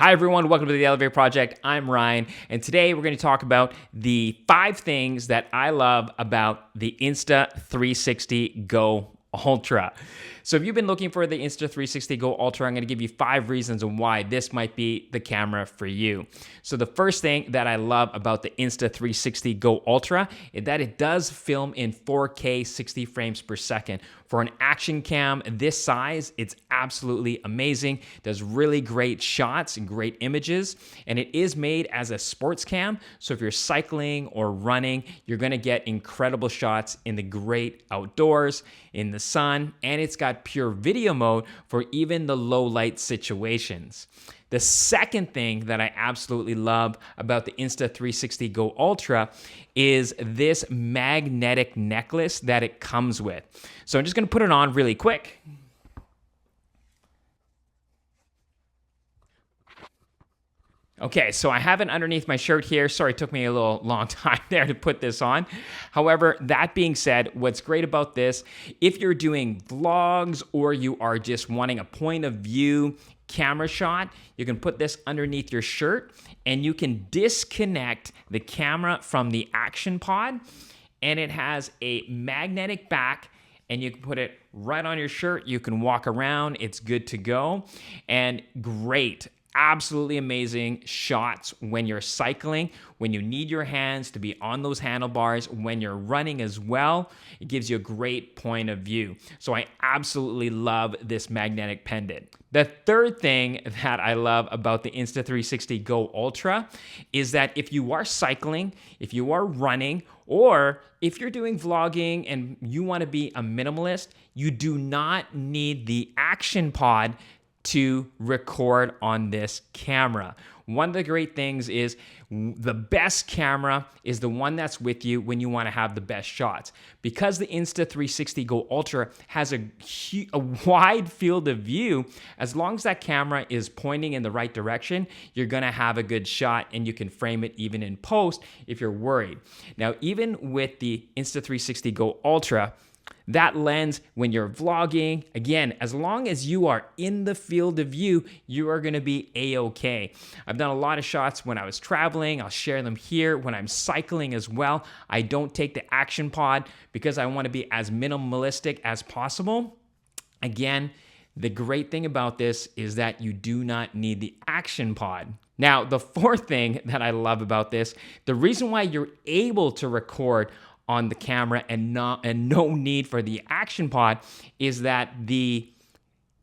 Hi everyone, welcome to the Elevate Project. I'm Ryan, and today we're going to talk about the 5 things that I love about the Insta360 GO Ultra. So if you've been looking for the Insta360 GO Ultra, I'm going to give you 5 reasons on why this might be the camera for you. So the first thing that I love about the Insta360 GO Ultra is that it does film in 4K 60 frames per second. For an action cam this size, it's absolutely amazing. It does really great shots and great images, and it is made as a sports cam. So if you're cycling or running, you're going to get incredible shots in the great outdoors, in the sun, and it's got pure video mode for even the low light situations. The second thing that I absolutely love about the Insta360 GO Ultra is this magnetic necklace that it comes with. So I'm just going to put it on really quick. Okay, so I have it underneath my shirt here. Sorry, it took me a little long time there to put this on. However, that being said, what's great about this, if you're doing vlogs or you are just wanting a point of view camera shot, you can put this underneath your shirt and you can disconnect the camera from the action pod, and it has a magnetic back and you can put it right on your shirt. You can walk around, it's good to go, and great. Absolutely amazing shots when you're cycling, when you need your hands to be on those handlebars, when you're running as well. It gives you a great point of view. So I absolutely love this magnetic pendant. The third thing that I love about the Insta360 GO Ultra is that if you are cycling, if you are running, or if you're doing vlogging and you want to be a minimalist, you do not need the action pod to record on this camera. One of the great things is the best camera is the one that's with you when you want to have the best shots. Because the Insta360 GO Ultra has a wide field of view, as long as that camera is pointing in the right direction, you're going to have a good shot, and you can frame it even in post if you're worried. Now, even with the Insta360 GO Ultra, that lens, when you're vlogging, again, as long as you are in the field of view, you are going to be A-okay. I've done a lot of shots when I was traveling. I'll share them here. When I'm cycling as well, I don't take the action pod because I want to be as minimalistic as possible. Again, the great thing about this is that you do not need the action pod. Now, the fourth thing that I love about this, the reason why you're able to record on the camera and no need for the action pod is that the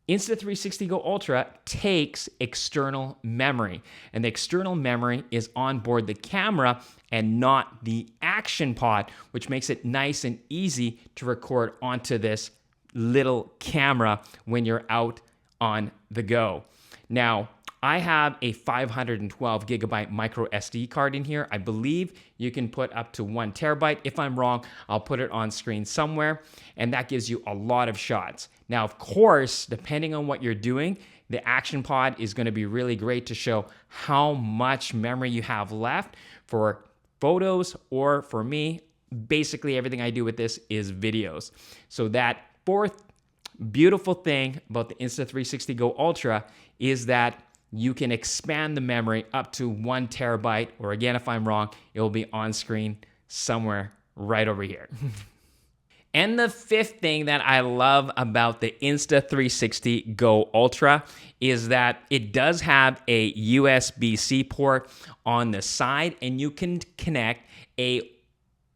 Insta360 GO Ultra takes external memory, and the external memory is on board the camera and not the action pod, which makes it nice and easy to record onto this little camera when you're out on the go. Now, I have a 512 gigabyte micro SD card in here. I believe you can put up to 1 terabyte. If I'm wrong, I'll put it on screen somewhere, and that gives you a lot of shots. Now, of course, depending on what you're doing, the action pod is going to be really great to show how much memory you have left for photos, or for me, basically everything I do with this is videos. So that fourth beautiful thing about the Insta360 GO Ultra is that you can expand the memory up to 1 terabyte, or again, if I'm wrong, it will be on screen somewhere right over here. And the fifth thing that I love about the Insta360 GO Ultra is that it does have a USB-C port on the side, and you can connect a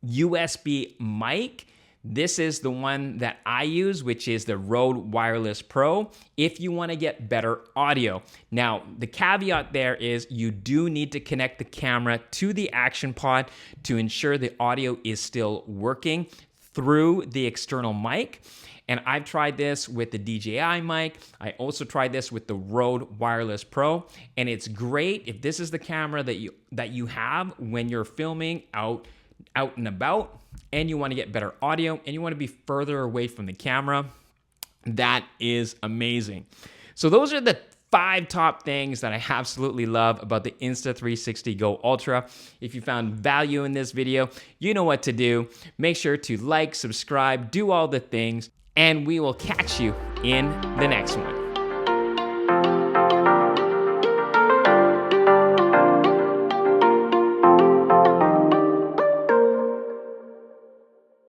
USB mic. This is the one that I use, which is the Rode Wireless Pro, if you want to get better audio. Now, the caveat there is you do need to connect the camera to the action pod to ensure the audio is still working through the external mic. And I've tried this with the DJI mic. I also tried this with the Rode Wireless Pro, and it's great if this is the camera that you have when you're filming out and about, and you want to get better audio, and you want to be further away from the camera. That is amazing. So those are the 5 top things that I absolutely love about the Insta360 GO Ultra. If you found value in this video, you know what to do. Make sure to like, subscribe, do all the things, and we will catch you in the next one.